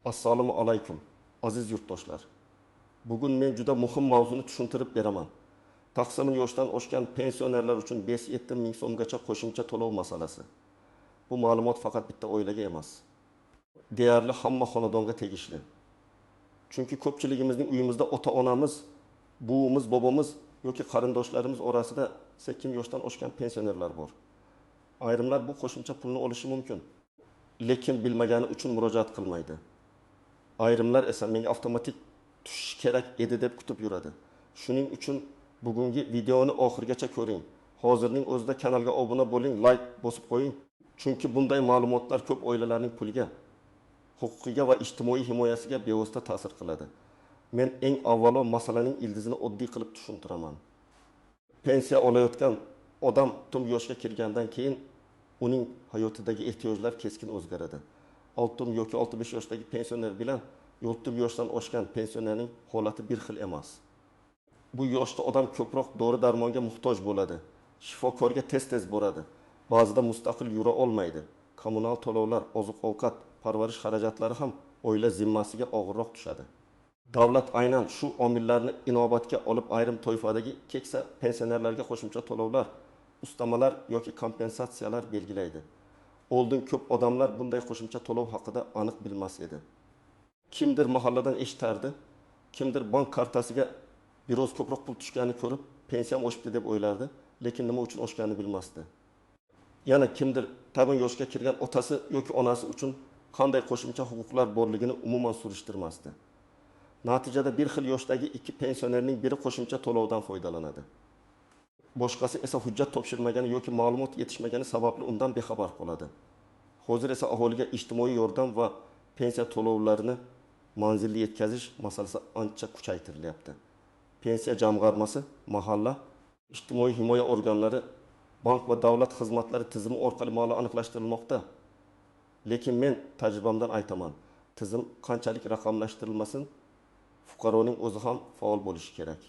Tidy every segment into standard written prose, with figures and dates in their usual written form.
Assalomu alaykum, aziz yurtdoshlar. Bugun men juda muhim mavzuni tushuntirib beraman. Taqsim yoshdan oshgan pensionerlar uchun 5-7 ming so'mgacha qo'shimcha to'lov masalasi. Bu ma'lumot faqat bitta oilaga emas. Deyarli hamma xonadonga tegishli. Chunki ko'pchiligimizning uyimizda ota-onamiz, buvimiz, bobomiz yoki qarindoshlarimiz orasida 8 yoshdan oshgan pensionerlar bor. Ayrimlar bu qo'shimcha pulni olishi mumkin, lekin bilmagani uchun murojaat qilmaydi. Ayrimlar esa menga avtomatik tushish kerak edi deb kutib yuradi. Shuning uchun bugungi videoni oxirigacha ko'ring. Hozirning o'zida kanalga obuna bo'ling, like bosib qo'ying. Chunki bunday ma'lumotlar ko'p oilalarning puliga, huquqiga va ijtimoiy himoyasiga bevosita ta'sir qiladi. Men eng avvalo masalaning ildizini oddiy qilib tushuntiraman. Pensiya olayotgan odam tum yoshga kirgandan keyin uning hayotidagi ehtiyojlar keskin o'zgaradi. 6 yoki 65 yoshdagi pensioner bilan 7 yoshdan oshgan pensionerning holati bir xil emas. Bu yoshda odam ko'proq dori-darmonga muhtoj bo'ladi. Shifokorga tez-tez boradi. Ba'zida mustaqil yura olmaydi. Kommunal to'lovlar, oziq-ovqat, parvarish xarajatlari ham oila zimmasiga og'irroq tushadi. Davlat aynan shu omillarni inobatga olib ayrim toifadagi keksa pensionerlarga qo'shimcha to'lovlar, ustamalar yoki kompensatsiyalar belgilaydi. Oldin ko'p odamlar bunday qo'shimcha to'lov haqida aniq bilmas edi. Kimdir mahalladan eshitardi, kimdir bank kartasiga biroz ko'proq pul tushganini ko'rib, pensiyam oshibdi deb o'ylardi, lekin nima uchun oshganini bilmasdi. Yana kimdir taban yoshga kirgan otasi yoki onasi uchun qanday qo'shimcha huquqlar borligini umuman surishtirmasdi. Natijada bir xil yoshdagi ikki pensionerning biri qo'shimcha to'lovdan foydalanadi. Boshqasi esa hujjat topshirmagani yoki ma'lumot yetishmagani sababli undan bexabar qoladi. Hozir esa aholiga ijtimoiy yordam va pensiya to'lovlarini manzilli yetkazish masalasi ancha kuchaytirilyapti. Pensiya jamg'armasi, mahalla, ijtimoiy himoya organlari, bank va davlat xizmatlari tizimi orqali ma'lum aniqlashtirilmoqda. Lekin men tajribamdan aytaman, tizim qanchalik raqamlashtirilmasin, fuqaroning o'zi ham faol bo'lishi kerak.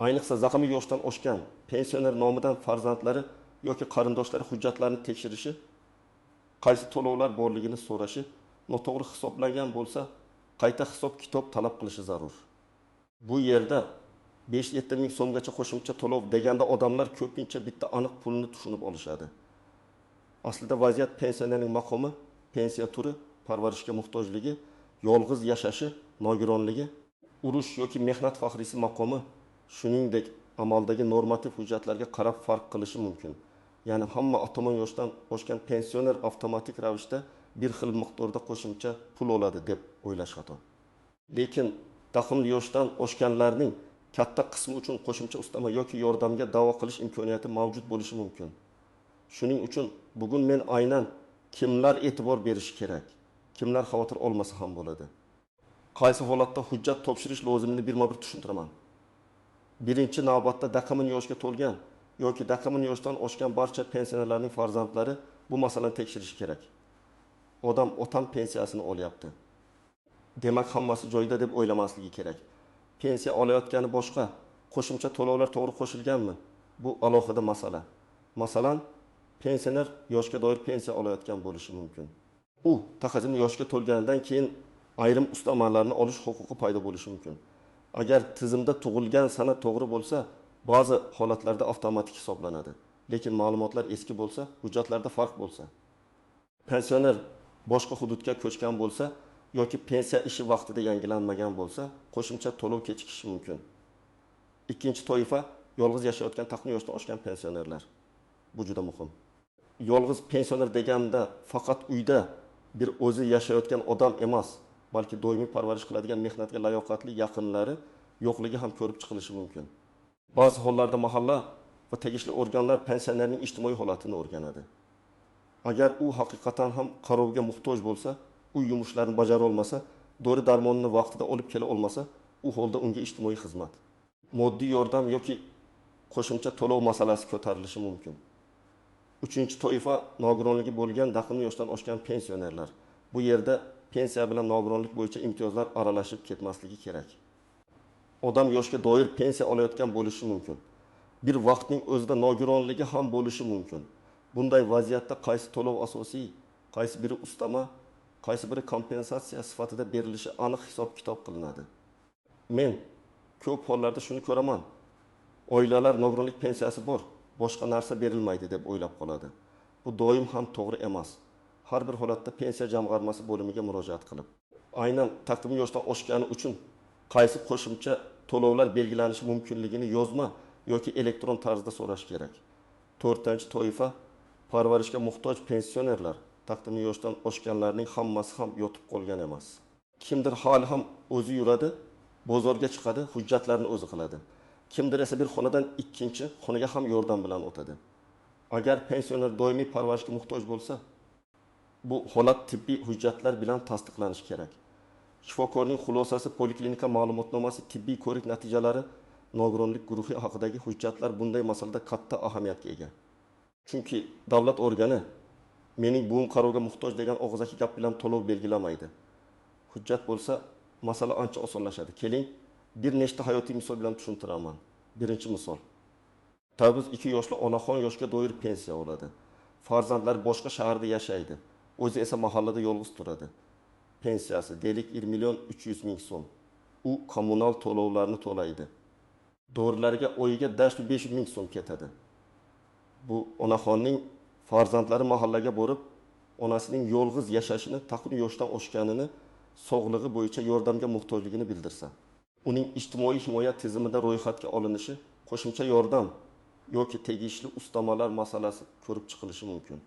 Ayniqsa zaqimi yoshdan oshgan pensioner nomidan farzandlari yoki qarindoshlari hujjatlarini tekshirishi, qaysi to'lovlar borligini so'rashi, noto'g'ri hisoblangan bo'lsa, qayta hisob-kitob talab qilishi zarur. Bu yerda 5-7 ming so'mgacha qo'shimcha to'lov deganda odamlar ko'pincha bitta aniq pulni tushunib olishadi. Aslida vaziyat pensionerning maqomi, pensiya turi, parvarishga muhtojligi, yolg'iz yashashi, nogironligi, urush yoki mehnat faxriysi maqomi, shuningdek amaldagi normativ hujjatlarga qarab farq qilishi mumkin. Ya'ni hamma 60 yoshdan oshgan pensioner avtomatik ravishda bir xil miqdorda qo'shimcha pul oladi deb o'ylash xato. Lekin taqimli yoshdan oshganlarning katta qismi uchun qo'shimcha ustama yoki yordamga da'vo qilish imkoniyati mavjud bo'lishi mumkin. Shuning uchun bugun men aynan kimlar e'tibor berishi kerak, kimlar xavotir olmasa ham bo'ladi. Qaysi holatda hujjat topshirish lozimligini birma-bir tushuntiraman. Birinchi navbatda taqimli yoshga to'lgan yoki taqimli yoshdan oshgan barcha pensionerlarning farzandlari bu masalani tekshirishi kerak. Odam otam pensiyasini olyapti. Demak, hammasi joyida deb o'ylamasligi kerak. Pensiya olayotgani boshqa, qo'shimcha to'lovlar to'g'ri qo'shilganmi? Bu alohida masala. Masalan, pensioner yoshga doir pensiya olayotgan bo'lishi mumkin. U taqadim yoshga to'lganidan keyin ayrim ustamalarni olish huquqi paydo bo'lishi mumkin. Agar tizimda tug'ilgan sana to'g'ri bo'lsa, ba'zi holatlarda avtomatik hisoblanadi. Lekin ma'lumotlar eski bo'lsa, hujjatlarda farq bo'lsa, pensioner boshqa hududga ko'chgan bo'lsa yoki pensiya ishi vaqtida yangilanmagan bo'lsa, qo'shimcha to'lov kechikishi mumkin. Ikkinchi toifa yolg'iz yashayotgan taqim yoshdan oshgan pensionerlar. Bu juda muhim. Yolg'iz pensioner deganda faqat uyda bir o'zi yashayotgan odam emas, balki doimiy parvarish qiladigan mehnatga layoqatli yaqinlari yo'qligi ham ko'rib chiqilishi mumkin. Ba'zi hollarda mahalla va tegishli organlar pensionerning ijtimoiy holatini o'rganadi. Agar u haqiqatan ham qarovga muhtoj bo'lsa, uy yumushlarini bajara olmasa, dori-darmonni vaqtida olib kela olmasa, u holda unga ijtimoiy xizmat, moddiy yordam yoki qo'shimcha to'lov masalasi ko'tarilishi mumkin. Uchinchi toifa nogironligi bo'lgan taqimli yoshdan oshgan pensionerlar. Bu yerda pensiya bilan nogironlik bo'yicha imtiyozlar aralashib ketmasligi kerak. Odam yoshga doir pensiya olayotgan bo'lishi mumkin. Bir vaqtning o'zida nogironligi ham bo'lishi mumkin. Bunday vaziyatda qaysi to'lov asosiy, qaysi biri ustama, qaysi biri kompensatsiya sifatida berilishi aniq hisob-kitob qilinadi. Men ko'p hollarda shuni ko'raman. Oilalar nogironlik pensiyasi bor, boshqa narsa berilmaydi deb o'ylab qoladi. Bu doim ham to'g'ri emas. Har bir holatda pensiya jamg'armasi bo'limiga murojaat qilib, aynan taqdimiy yoshdan oshgani uchun qaysi qo'shimcha to'lovlar belgilanishi mumkinligini yozma yoki elektron tarzda so'rash kerak. 4-toifa parvarishga muhtoj pensionerlar, taqdimiy yoshdan oshganlarning hammasi ham yotib qolgan emas. Kimdir hali ham o'zi yuradi, bozorga chiqadi, hujjatlarni o'zi qiladi. Kimdir esa bir xonadan ikkinchi xonaga ham yordam bilan o'tadi. Agar pensioner doimiy parvarishga muhtoj bo'lsa, bu holat tibbiy hujjatlar bilan tasdiqlanishi kerak. Shifokorning xulosasi, poliklinika ma'lumotnomasi, tibbiy ko'rik natijalari, nogironlik guruhi haqidagi hujjatlar bunday masalada katta ahamiyatga ega. Chunki davlat organi mening buvim qarovga muhtoj degan og'zaki gap bilan to'lov belgilamaydi. Hujjat bo'lsa, masala ancha osonlashadi. Keling, bir nechta hayotiy misol bilan tushuntiraman. Birinchi misol. Tabuz 2 yoshli onaxon yoshga doir pensiya oladi. Farzandlari boshqa shaharda yashaydi. O'zi esa mahallada yolg'iz turadi. Pensiyasi deylik 1.300.000 so'm. U kommunal to'lovlarni to'laydi. Dorilarga oyiga 500.000 so'm ketadi. Bu onaxonning farzandlari mahallaga borib, onasining yolg'iz yashashini, taqdimiy yoshdan oshganini, sog'lig'i bo'yicha yordamga muhtojligini bildirsa, uning ijtimoiy himoya tizimida ro'yxatga olinishi, qo'shimcha yordam yoki tegishli ustamalar masalasi ko'rib chiqilishi mumkin.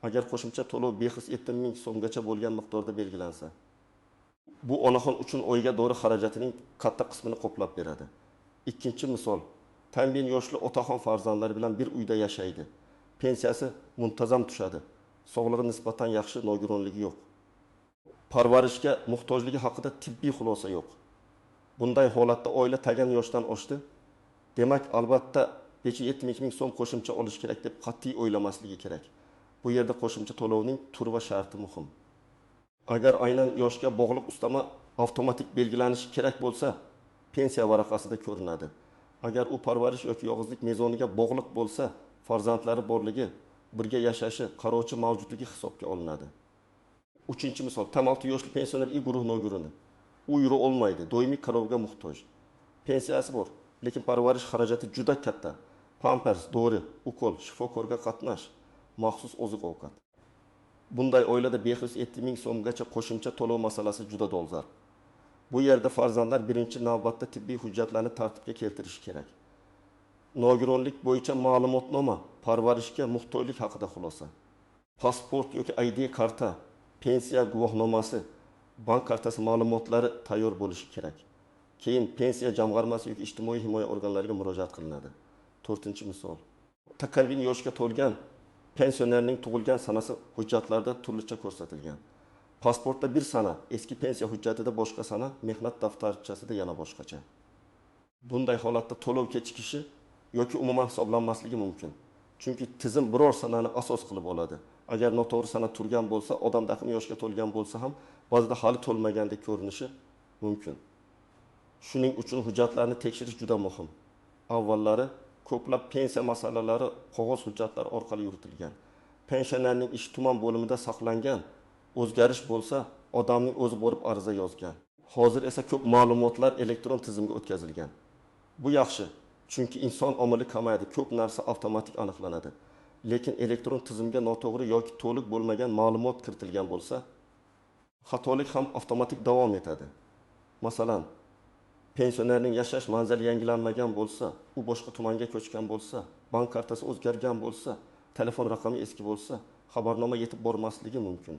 Agar qo'shimcha to'lov behis 70.000 so'mgacha bo'lgan miqdorda belgilansa, bu onaxon uchun oyiga dori xarajatining katta qismini qoplab beradi. Ikkinchi misol, ta'min yoshli otaxon farzandlari bilan bir uyda yashaydi. Pensiyasi muntazam tushadi. Sog'lig'i nisbatan yaxshi, nogironligi yo'q. Parvarishga muhtojligi haqida tibbiy xulosa yo'q. Bunday holatda oila tagan yoshdan oshdi. Demak, albatta 570.000 so'm qo'shimcha olish kerak deb qat'iy o'ylamasligi kerak. Bu yerda qo'shimcha to'lovning turi va sharti muhim. Agar aynan yoshga bog'liq ustama avtomatik belgilanishi kerak bo'lsa, pensiya varaqasida ko'rinadi. Agar u parvarish yoki yolg'izlik mezoniga bog'liq bo'lsa, farzandlari borligi, birga yashashi, qarovchi mavjudligi hisobga olinadi. Uchinchi misol, tam 6 yoshli pensioner I guruh nogironi. U yura olmaydi, doimiy qarovga muhtoj. Pensiyasi bor, lekin parvarish xarajati juda katta. Pampers, dori, ukol, shifokorga qatnash, maxsus oziq-ovqat. Bunday oilada behis 70.000 so'mgacha qo'shimcha to'lov masalasi juda dolzarb. Bu yerda farzandlar birinchi navbatda tibbiy hujjatlarni tartibga keltirishi kerak. Nogironlik bo'yicha ma'lumotnoma, parvarishga muhtojlik haqida xulosa. Pasport yoki ID karta, pensiya guvohnomasi, bank kartasi ma'lumotlari tayyor bo'lishi kerak. Keyin pensiya jamg'armasi yoki ijtimoiy himoya organlariga murojaat qilinadi. 4-misol. Takalvin yoshga to'lgan pensionerning tug'ilgan sanasi hujjatlarda turlicha ko'rsatilgan. Pasportda bir sana, eski pensiya hujjatida boshqa sana, mehnat daftarchasida yana boshqacha. Bunday holatda to'lov kechikishi yoki umuman hisoblanmasligi mumkin. Chunki tizim biror sanani asos qilib oladi. Agar noto'g'ri sana turgan bo'lsa, odam taqdimiy yoshga to'lgan bo'lsa ham, ba'zida hali to'lmagandek ko'rinishi mumkin. Shuning uchun hujjatlarni tekshirish juda muhim. Avvallari ko'plab pensiya masalalari qog'oz hujjatlar orqali yuritilgan. Pensionerning ish tuman bo'limida saqlangan. O'zgarish bo'lsa, odamning o'zi borib ariza yozgan. Hozir esa ko'p ma'lumotlar elektron tizimga o'tkazilgan. Bu yaxshi, chunki inson omili kamayadi, ko'p narsa avtomatik aniqlanadi. Lekin elektron tizimga noto'g'ri yoki to'liq bo'lmagan ma'lumot kiritilgan bo'lsa, xatolik ham avtomatik davom etadi. Masalan, pensionerning yashash manzili yangilanmagan bo'lsa, u boshqa tumanga ko'chgan bo'lsa, bank kartasi o'zgargan bo'lsa, telefon raqami eski bo'lsa, xabarnoma yetib bormasligi mumkin.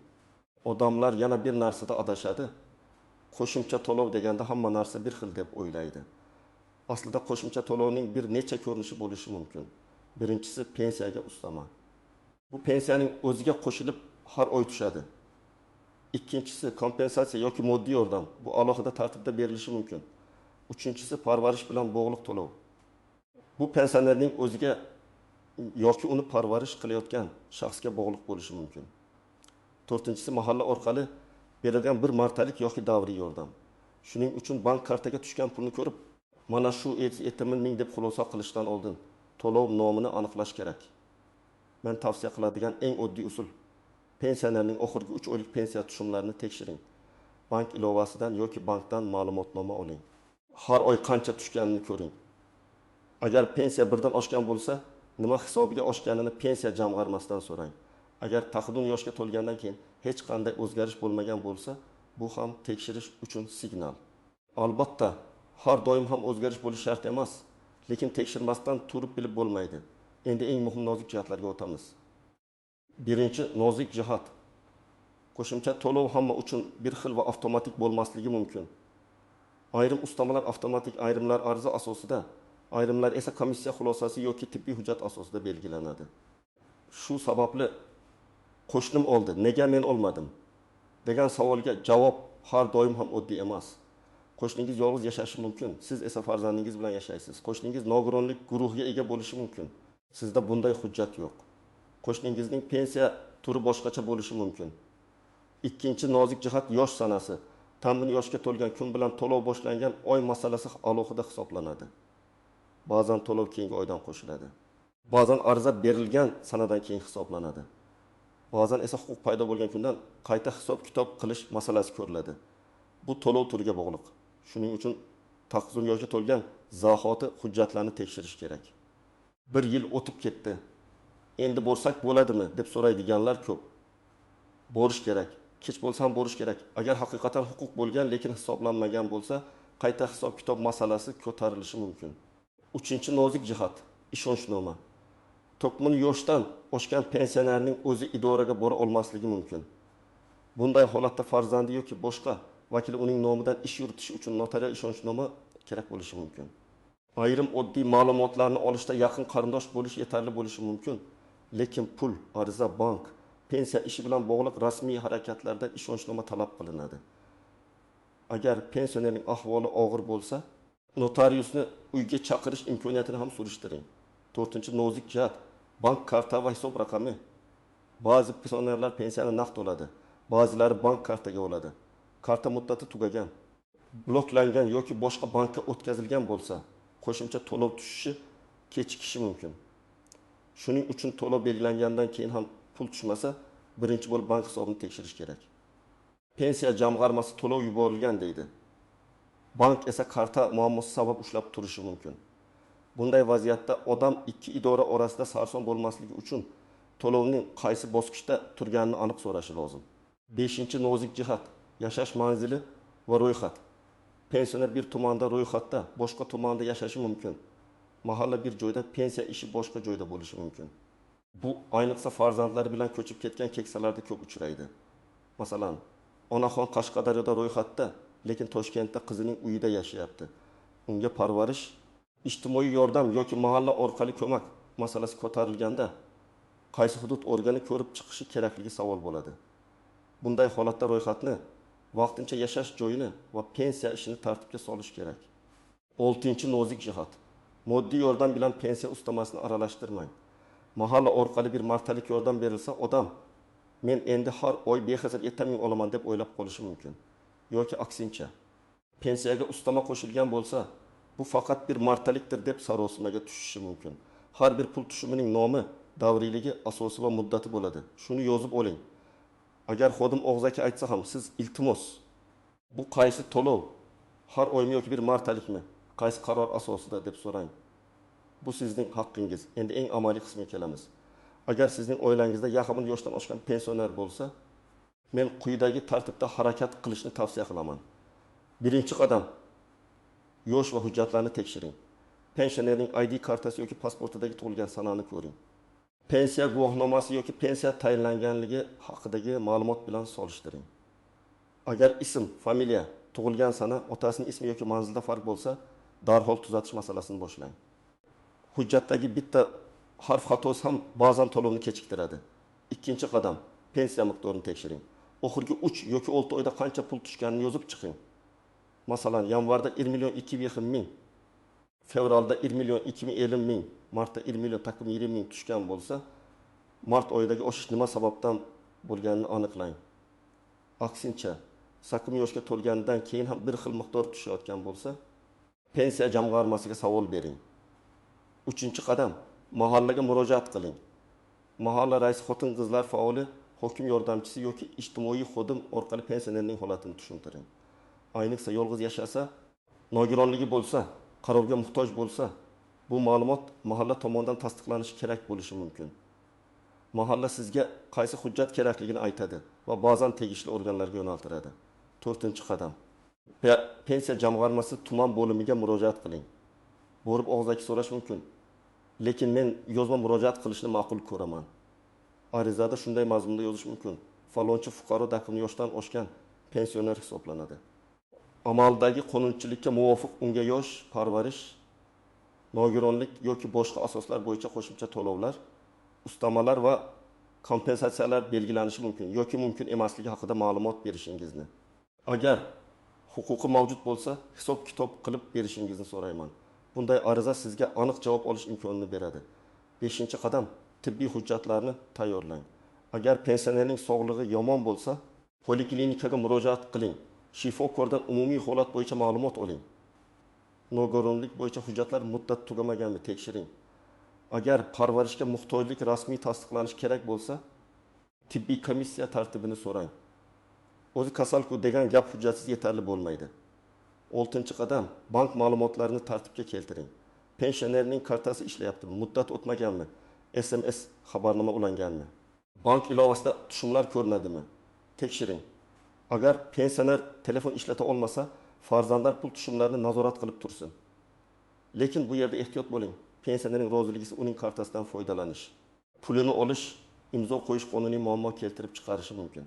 Odamlar yana bir narsada adashadi. Qo'shimcha to'lov deganda hamma narsa bir xil deb o'ylaydi. Aslida qo'shimcha to'lovning bir necha ko'rinishi bo'lishi mumkin. Birinchisi pensiyaga ustama. Bu pensiyaning o'ziga qo'shilib har oy tushadi. Ikkinchisi kompensatsiya yoki moddiy yordam. Bu alohida tartibda berilishi mumkin. Uchinchisi parvarish bilan bog'liq to'lov. Bu pensionerning o'ziga yoki uni parvarish qilayotgan shaxsga bog'liq bo'lishi mumkin. 4-si mahalla orqali berilgan bir martalik yoki davriy yordam. Shuning uchun bank kartaga tushgan pulni ko'rib, mana shu 70.000 deb xulosa qilishdan oldin to'lov nomini aniqlash kerak. Men tavsiya qiladigan eng oddiy usul pensionerning oxirgi 3 oylik pensiya tushumlarini tekshiring. Bank ilovasidan yoki bankdan ma'lumotnoma oling. Har oy qancha tushganini ko'ring. Agar pensiya birdan oshgan bo'lsa, nima hisobiga oshganini pensiya jamg'armasidan so'rang. Agar taqdim yoshga to'lgandan keyin hech qanday o'zgarish bo'lmagan bo'lsa, bu ham tekshirish uchun signal. Albatta, har doim ham o'zgarish bo'lishi shart emas, lekin tekshirmasdan turib bilib bo'lmaydi. Endi eng muhim nozik jihatlarga o'tamiz. Birinchi nozik jihat. Qo'shimcha to'lov hamma uchun bir xil va avtomatik bo'lmasligi mumkin. Ayrim ustamalar avtomatik, ayrimlar arza asosida, ayrimlar esa komissiya xulosasi yoki tibbiy hujjat asosida belgilanadi. Shu sababli qo'shnim oldi, nega men olmadim degan savolga javob har doim ham oddiy emas. Qo'shningiz yolg'iz yashashi mumkin, siz esa farzandingiz bilan yashaysiz. Qo'shningiz nogironlik guruhiga ega bo'lishi mumkin. Sizda bunday hujjat yo'q. Qo'shningizning pensiya turi boshqacha bo'lishi mumkin. Ikkinchi nozik jihat yosh sanasi. Ta'min yoshga to'lgan kun bilan to'lov boshlangan oy masalasi alohida hisoblanadi. Ba'zan to'lov keyingi oydan qo'shiladi. Ba'zan ariza berilgan sanadan keyin hisoblanadi. Ba'zan esa huquq paydo bo'lgan kundan qayta hisob-kitob qilish masalasi ko'riladi. Bu to'lov turiga bog'liq. Shuning uchun taqdim yoshga to'lgan zahoti hujjatlarni tekshirish kerak. 1 yil o'tib ketdi. Endi borsak bo'ladimi deb so'raydiganlar ko'p. Borish kerak. Kech bo'lsa ham borish kerak. Agar haqiqatan huquq bo'lgan lekin hisoblanmagan bo'lsa, qayta hisob-kitob masalasi ko'tarilishi mumkin. Uchinchi nozik jihat ishonchnoma. 90 yoshdan oshgan pensionerning o'zi idoraga bora olmasligi mumkin. Bunday holatda farzandi yoki boshqa vakil uning nomidan ish yuritishi uchun notarial ishonchnoma kerak bo'lishi mumkin. Ayrim oddiy ma'lumotlarni olishda yaqin qarindosh bo'lish yetarli bo'lishi mumkin, lekin pul, ariza, bank, pensiya ishi bilan bog'liq rasmiy harakatlarda ishonchnoma talab qilinadi. Agar pensionerning ahvoli og'ir bo'lsa, notariusni uyga chaqirish imkoniyatini ham surishtiring. 4-nozik jihat bank karta va hisob raqami. Ba'zi pensionerlar pensiyani naqd oladi, ba'zilari bank kartaga oladi. Karta muddati tugagan, bloklangan yoki boshqa bankka o'tkazilgan bo'lsa, qo'shimcha to'lov tushishi kechikishi mumkin. Shuning uchun to'lov belgilangandan keyin ham pul tushmasa, birinchi bo'lib bank hisobini tekshirish kerak. Pensiya jamg'armasi to'lov yuborilgan deydi. Bank esa karta muammosi sabab ushlab turishi mumkin. Bunday vaziyatda odam ikki idora orasida sarson bo'lmasligi uchun to'lovning qaysi bosqichda turganini aniq so'rashi lozim. 5-nozik jihat yashash manzili va ro'yxat. Pensioner bir tumanda ro'yxatda, boshqa tumanda yashashi mumkin. Mahalla bir joyda, pensiya ishi boshqa joyda bo'lishi mumkin. Bu ayniqsa farzandlari bilan ko'chib ketgan keksalarda ko'p uchraydi. Masalan, onaxon Qashqadaryoda ro'yxatda, lekin Toshkentda qizining uyida yashayapti. Unga parvarish, ijtimoiy yordam yoki mahalla orqali ko'mak masalasi ko'tarilganda qaysi hudud organi ko'rib chiqishi kerakligi savol bo'ladi. Bunday holatda ro'yxatni, vaqtincha yashash joyini va pensiya ishini tartibga solish kerak. 6-nozik jihat. Moddiy yordam bilan pensiya ustamasini aralashtirmang. Mahalla orqali bir martalik yordam berilsa, odam men endi har oy bexazar 7 ming olaman deb o'ylab qolishi mumkin. Yoki aksincha, pensiyaga ustama qo'shilgan bo'lsa, bu faqat bir martalikdir deb sarosimaga tushishi mumkin. Har bir pul tushumining nomi, davriyligi, asosi va muddati bo'ladi. Shuni yozib oling. Agar xodim og'zaki aytsa ham, siz iltimos, bu qaysi to'lov, har oymi yoki bir martalikmi, qaysi qaror asosida deb so'rang. Bu sizning haqqingiz. Endi eng amaliy qismiga kelamiz. Agar sizning oilangizda yaqin yoshdan oshgan pensioner bo'lsa, men quyidagi tartibda harakat qilishni tavsiya qilaman. Birinchi qadam, yosh va hujjatlarni tekshiring. Pensionerning ID kartasi yoki pasportidagi tug'ilgan sanani ko'ring. Pensiya guvohnomasi yoki pensiya tayinlanganligi haqidagi ma'lumot bilan solishtiring. Agar ism, familiya, tug'ilgan sana, otasining ismi yoki manzilda farq bo'lsa, darhol tuzatish masalasini boshlang. Hujjatdagi bitta harf xatosi ham ba'zan to'lovni kechiktiradi. Ikkinchi qadam, pensiya miqdorini tekshiring. Oxirgi 3 yoki 6 oyda qancha pul tushganini yozib chiqing. Masalan, yanvarda 1 million 200 ming, fevralda 1 million 250 ming, martda 1 million 20 ming tushgan bo'lsa, mart oyidagi oshish nima sababdan bo'lganini aniqlang. Aksincha, 8 yoshga to'lgandan keyin ham bir xil miqdor tushayotgan bo'lsa, pensiya jamg'armasiga savol bering. 3-qadam, mahallaga murojaat qiling. Mahalla raisi xotin-qizlar faoli hokim yordamchisi yoki ijtimoiy xodim orqali pensionerning holatini tushuntiring. Ayniqsa yolg'iz yashasa, nogironligi bo'lsa, qarovga muhtoj bo'lsa, bu ma'lumot mahalla tomonidan tasdiqlanishi kerak bo'lishi mumkin. Mahalla sizga qaysi hujjat kerakligini aytadi va ba'zan tegishli organlarga yo'naltiradi. 4-qadam. Pensiya jamg'armasi tuman bo'limiga murojaat qiling. Borib og'zaki so'rash mumkin. Lekin men yozma murojaat qilishni ma'qul ko'raman. Arizada shunday mazmunda yozish mumkin. Falonchi fuqaro daxlini yoshdan oshgan pensioner hisoblanadi. Amaldagi qonunchilikka muvofiq unga yosh, parvarish, nogironlik yoki boshqa asoslar bo'yicha qo'shimcha to'lovlar, ustamalar va kompensatsiyalar belgilanishi mumkin yoki mumkin emasligi haqida ma'lumot berishingizni. Agar huquqi mavjud bo'lsa, hisob-kitob qilib berishingizni so'rayman. Bunday ariza sizga aniq javob olish imkonini beradi. 5-qadam, tibbiy hujjatlarni tayyorlang. Agar pensionerning sog'lig'i yomon bo'lsa, poliklinikaga murojaat qiling. Shifokordan umumiy holat bo'yicha ma'lumot oling. Nogironlik bo'yicha hujjatlar muddat tugamaganmi tekshiring. Agar parvarishga muhtojlik rasmiy tasdiqlanishi kerak bo'lsa, tibbiy komissiya tartibini so'rang. O'zi kasal-ku degan gap hujjatsiz yetarli bo'lmaydi. 6-qadam, bank ma'lumotlarini tartibga keltiring. Pensionerning kartasi ishlayaptimi? Muddat o'tmaganmi? SMS xabarnoma ulanganmi? Bank ilovasida tushumlar ko'rinadimi? Tekshiring. Agar pensioner telefon ishlata olmasa, farzandlar pul tushumlarini nazorat qilib tursin. Lekin bu yerda ehtiyot bo'ling. Pensionerning roziligisi uning kartasidan foydalanish. Pulini olish, imzo qo'yish qonuniy muammo keltirib chiqarishi mumkin.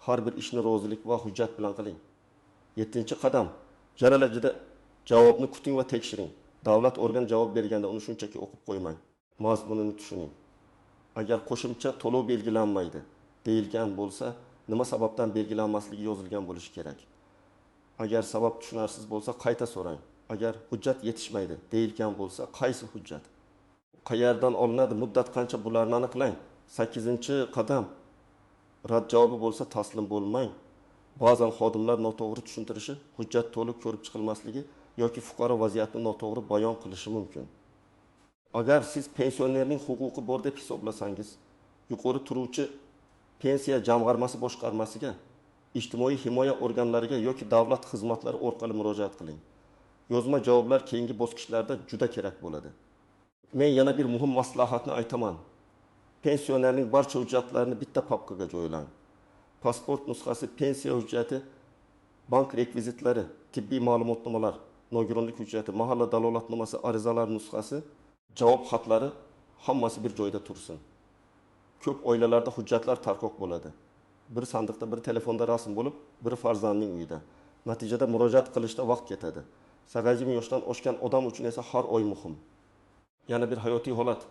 Har bir ishni rozilik va hujjat bilan qiling. 7-qadam, jaralajida javobni kuting va tekshiring. Davlat organi javob berganda uni shunchaki o'qib qo'ymang. Mazmunini tushuning. Agar qo'shimcha to'lov belgilanmaydi deyilgan bo'lsa, nima sababdan belgilanmasligi yozilgan bo'lishi kerak. Agar sabab tushunarsiz bo'lsa, qayta so'rang. Agar hujjat yetishmaydi deyilgan bo'lsa, qaysi hujjat? Qayerdan olinadi? Muddat qancha? Bularni aniqlang. 8-qadam, rad javobi bo'lsa taslim bo'lmang. Ba'zan xodimlar noto'g'ri tushuntirishi, hujjat to'liq ko'rib chiqilmasligi yoki fuqaro vaziyatni noto'g'ri bayon qilishi mumkin. Agar siz pensionerning huquqi bor deb hisoblasangiz, yuqori turuvchi pensiya jamg'armasi boshqarmasiga, ijtimoiy himoya organlariga yoki davlat xizmatlari orqali murojaat qiling. Yozma javoblar keyingi bosqichlarda juda kerak bo'ladi. Men yana bir muhim maslahatni aytaman. Pensionerning barcha hujjatlarini bitta papkaga joylang. Pasport nusxasi, pensiya hujjati, bank rekvizitlari, tibbiy ma'lumotnomalar, nogironlik hujjati, mahalla dalolatnomasi, arizalar nusxasi, javob xatlari hammasi bir joyda tursin. Ko'p oilalarda hujjatlar tarqoq bo'ladi. Bir sandiqda, bir telefonda rasm bo'lib, bir farzandning uyida. Natijada murojaat qilishda vaqt ketadi. 8 yoshdan oshgan odam uchun esa har oy muhim. Yana bir hayotiy holat.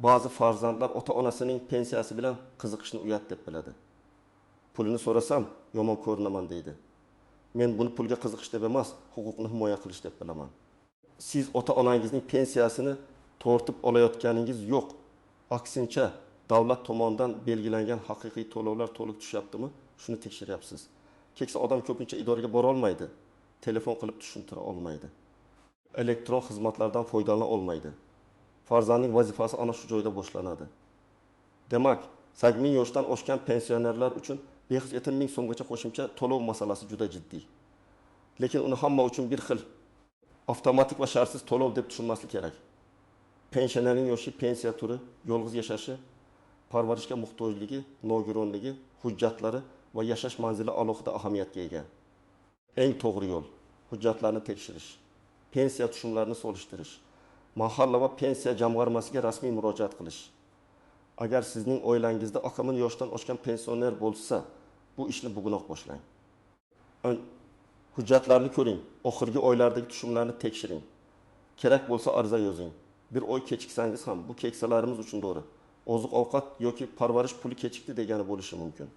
Ba'zi farzandlar ota-onasining pensiyasi bilan qiziqishni uyat deb biladi. Pulini so'rasam, yomon ko'rinaman deydi. Men buni pulga qiziqish deb emas, huquqni himoya qilish deb bilaman. Siz ota-onangizning pensiyasini tortib olayotganingiz yo'q. Aksincha, davlat tomonidan belgilangan haqiqiy to'lovlar to'liq tushyaptimi? Shuni tekshiryapsiz. Keksa odam ko'pincha idoraga bora olmaydi. Telefon qilib tushuntira olmaydi. Elektron xizmatlardan foydalana olmaydi. Farzandning vazifasi ana shu joyda boshlanadi. Demak, 8 yoshdan oshgan pensionerlar uchun 5-7 ming so'mgacha qo'shimcha to'lov masalasi juda jiddiy. Lekin uni hamma uchun bir xil avtomatik va shartsiz to'lov deb tushunmaslik kerak. Pensionerning yoshi, pensiya turi, yolg'iz yashashi, parvarishga muhtojligi, nogironligi, hujjatlari va yashash manzili alohida ahamiyatga ega. Eng to'g'ri yo'l hujjatlarni tekshirish, pensiya tushumlarini solishtirish, mahalla va pensiya jamg'armasiga rasmiy murojaat qilish. Agar sizning oilangizda aqalli yoshdan oshgan pensioner bo'lsa, bu ishni bugunoq boshlang. Hujjatlarni ko'ring, oxirgi oylardagi tushumlarni tekshiring. Kerak bo'lsa ariza yozing. Bir oy kechiksangiz ham bu keksalarimiz uchun to'g'ri. Oziq-ovqat yoki parvarish puli kechikdi degani bo'lishi mumkin.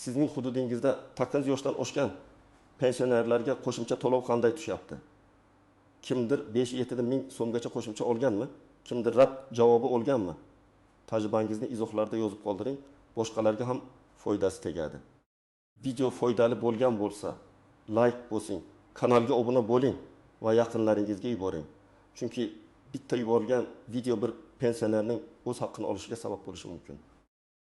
Sizning hududingizda 8 yoshdan oshgan pensionerlarga qo'shimcha to'lov qanday tushyapti? Kimdir 5-7 ming so'mgacha qo'shimcha olganmi? Kimdir rad javobi olganmi? Tajribangizni izohlarda yozib qoldiring, boshqalarga ham foydasi tegadi. Video foydali bo'lgan bo'lsa, like bosing, kanalga obuna bo'ling va yaqinlaringizga yuboring. Chunki bitta yuborilgan video bir pensionerning o'z haqqini olishiga sabab bo'lishi mumkin.